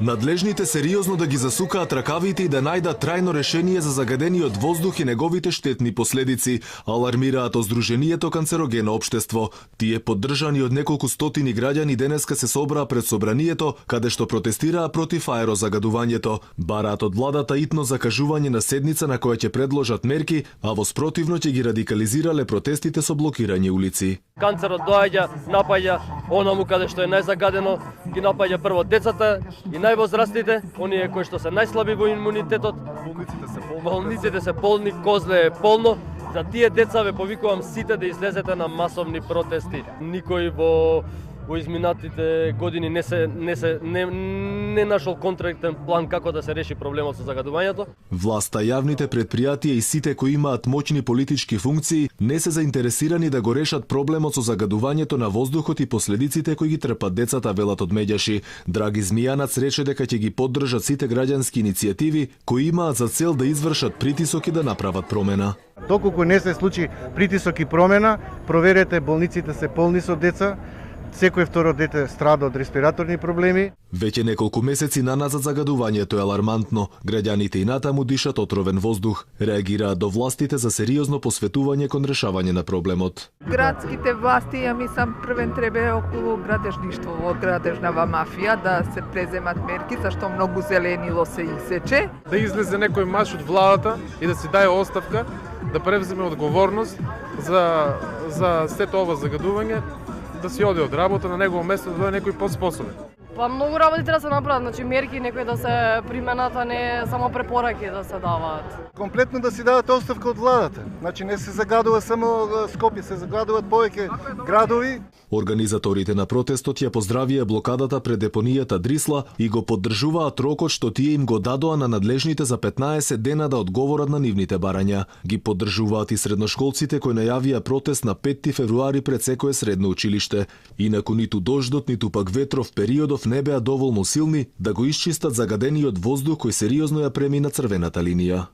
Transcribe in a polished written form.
Надлежните сериозно да ги засукаат ракавите и да најдат трајно решение за загадениот воздух и неговите штетни последици, алармираат Здруженијето Канцерогено општество. Тие, поддржани од неколку стотини граѓани, денеска се собраа пред собранието, каде што протестираа против аерозагадувањето. Бараат од владата итно закажување на седница на која ќе предложат мерки, а во спротивно ќе ги радикализирале протестите со блокирање улици. Канцерот доаѓа, напаѓа онаму каде што е најзагадено, ги напаѓа прво децата и највозрастните, оние кои што се најслаби во имунитетот. Болниците се полни, Козле е полно. За тие деца ве повикувам сите да излезете на масовни протести. Никој во изминатите години не нашол конкретен план како да се реши проблемот со загадувањето. Власта, јавните предпријатија и сите кои имаат моќни политички функции не се заинтересирани да го решат проблемот со загадувањето на воздухот и последиците кои ги трпат децата, велат од Медјаши. Драги Змијанац рече дека ќе ги поддржат сите граѓански иницијативи кои имаат за цел да извршат притисок и да направат промена. Доколку не се случи притисок и промена, проверете, болниците се полни со деца. Секој второ дете страда од респираторни проблеми. Веќе неколку месеци наназад загадувањето е алармантно. Граѓаните и натаму дишат отровен воздух. Реагираат до властите за сериозно посветување кон решавање на проблемот. Градските власти, ја мислам, првен треба околу градежништво, во градежнава мафија да се преземат мерки, зашто многу зеленило се исече. Да излезе некој маж од владата и да си даде оставка, да превземе одговорност за сето ова загадување, да си оди од работа, на негово место да дојде некој поспособен. Па многу работи треба да се направат, значи мерки некои да се применат, а не само препораки да се даваат. Комплетно да си дадат оставка од владата. Значи не се загадува само Скопје, се загадуваат повеќе градови. Организаторите на протестот ја поздравија блокадата пред депонијата Дрисла и го поддржуваат рокот што тие им го дадоа на надлежните за 15 дена да одговорат на нивните барања. Ги поддржуваат и средношколците кои најавија протест на 5 февруари пред секое средно училиште. Инаку ниту дождот, ниту пак ветров периодов не беа доволно силни да го исчистат загадениот воздух кој сериозно ја премина црвената линија.